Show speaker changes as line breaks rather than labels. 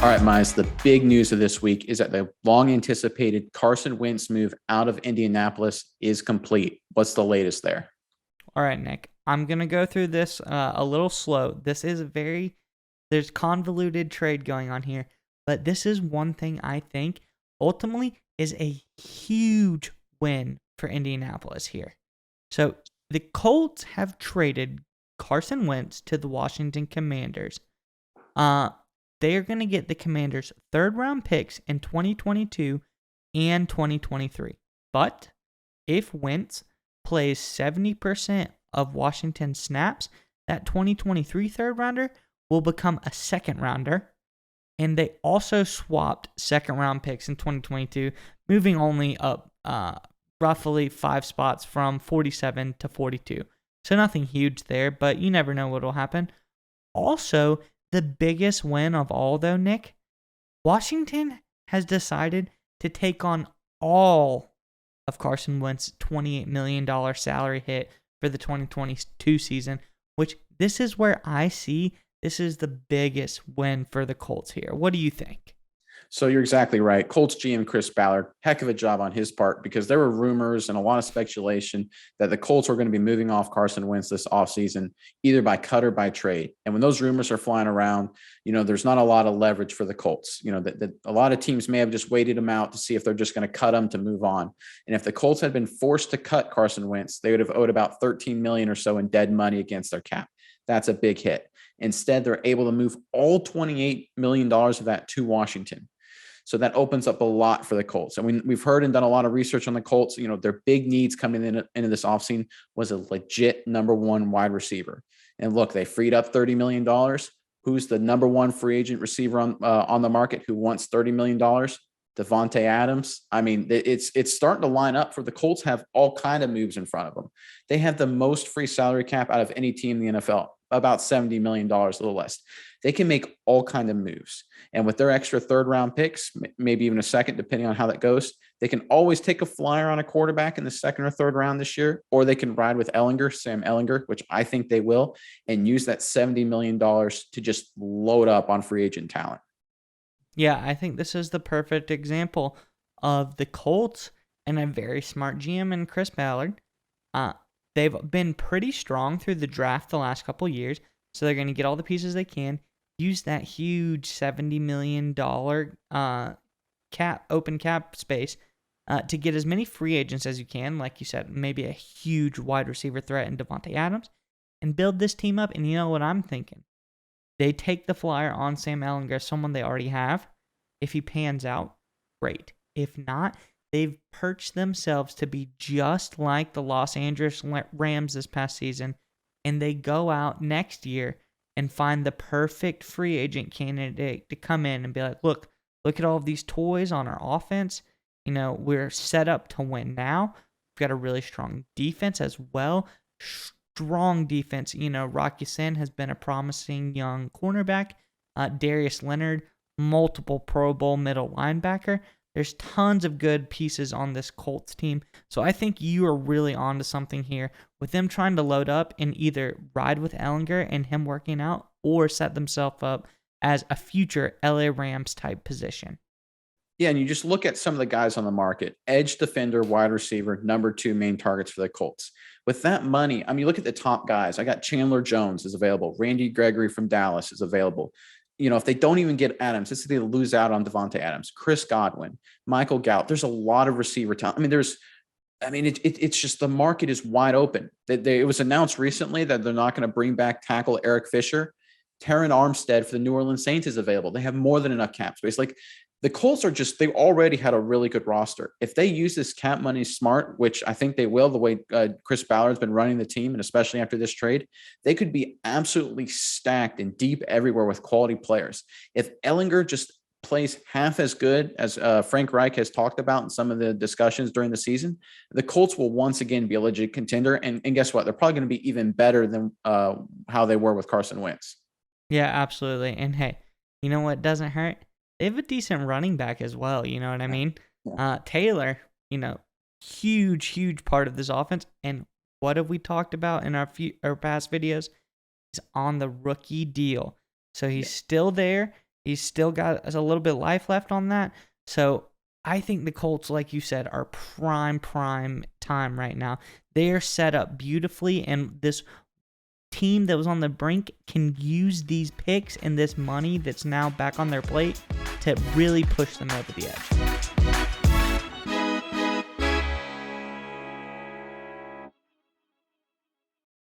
All right, Mize, the big news of this week is that the long anticipated Carson Wentz move out of Indianapolis is complete. What's the latest there?
All right, Nick. I'm going to go through this a little slow. There's convoluted trade going on here, but this is one thing I think ultimately is a huge win for Indianapolis here. So the Colts have traded Carson Wentz to the Washington Commanders. They are going to get the Commanders' third-round picks in 2022 and 2023. But if Wentz plays 70% of Washington's snaps, that 2023 third-rounder will become a second-rounder. And they also swapped second-round picks in 2022, moving only up roughly 5 spots from 47 to 42. So nothing huge there, but you never know what will happen. Also, the biggest win of all, though, Nick, Washington has decided to take on all of Carson Wentz's $28 million salary hit for the 2022 season, which this is where I see this is the biggest win for the Colts here. What do you think?
So you're exactly right. Colts GM Chris Ballard, heck of a job on his part, because there were rumors and a lot of speculation that the Colts were going to be moving off Carson Wentz this offseason, either by cut or by trade. And when those rumors are flying around, there's not a lot of leverage for the Colts. That a lot of teams may have just waited him out to see if they're just going to cut him to move on. And if the Colts had been forced to cut Carson Wentz, they would have owed about $13 million or so in dead money against their cap. That's a big hit. Instead, they're able to move all $28 million of that to Washington. So that opens up a lot for the Colts. And we've heard and done a lot of research on the Colts. Their big needs coming into this offseason was a legit number one wide receiver. And look, they freed up $30 million. Who's the number one free agent receiver on the market who wants $30 million? Davante Adams. I mean, it's starting to line up for the Colts. Have all kind of moves in front of them. They have the most free salary cap out of any team in the NFL, about $70 million, a little less. They can make all kind of moves. And with their extra third round picks, maybe even a second, depending on how that goes, they can always take a flyer on a quarterback in the second or third round this year, or they can ride with Sam Ehlinger, which I think they will, and use that $70 million to just load up on free agent talent.
Yeah, I think this is the perfect example of the Colts and a very smart GM in Chris Ballard. They've been pretty strong through the draft the last couple years, so they're going to get all the pieces they can, use that huge $70 million open cap space to get as many free agents as you can, like you said, maybe a huge wide receiver threat in Davante Adams, and build this team up. And you know what I'm thinking? They take the flyer on Sam Ehlinger, someone they already have. If he pans out, great. If not, they've perched themselves to be just like the Los Angeles Rams this past season, and they go out next year and find the perfect free agent candidate to come in and be like, look at all of these toys on our offense. We're set up to win now. We've got a really strong defense as well. Strong defense. Rock Ya-Sin has been a promising young cornerback. Darius Leonard, multiple Pro Bowl middle linebacker. There's tons of good pieces on this Colts team. So I think you are really onto something here with them trying to load up and either ride with Ehlinger and him working out or set themselves up as a future LA Rams type position.
Yeah, and you just look at some of the guys on the market: edge defender, wide receiver, number 2 main targets for the Colts. With that money, you look at the top guys. I got Chandler Jones is available. Randy Gregory from Dallas is available. If they don't even get Adams, it's they lose out on Davante Adams, Chris Godwin, Michael Gallup. There's a lot of receiver talent. It's just the market is wide open. It was announced recently that they're not going to bring back tackle Eric Fisher. Terran Armstead for the New Orleans Saints is available. They have more than enough cap space. Like, the Colts they already had a really good roster. If they use this cap money smart, which I think they will, the way Chris Ballard's been running the team, and especially after this trade, they could be absolutely stacked and deep everywhere with quality players. If Ehlinger just plays half as good as Frank Reich has talked about in some of the discussions during the season, the Colts will once again be a legit contender. And guess what? They're probably going to be even better than how they were with Carson Wentz.
Yeah, absolutely. And hey, you know what doesn't hurt? They have a decent running back as well. You know what I mean? Taylor, huge part of this offense. And what have we talked about in our past videos? He's on the rookie deal. So he's still there. He's still got a little bit of life left on that. So I think the Colts, like you said, are prime time right now. They are set up beautifully, and this team that was on the brink can use these picks and this money that's now back on their plate to really push them over the edge.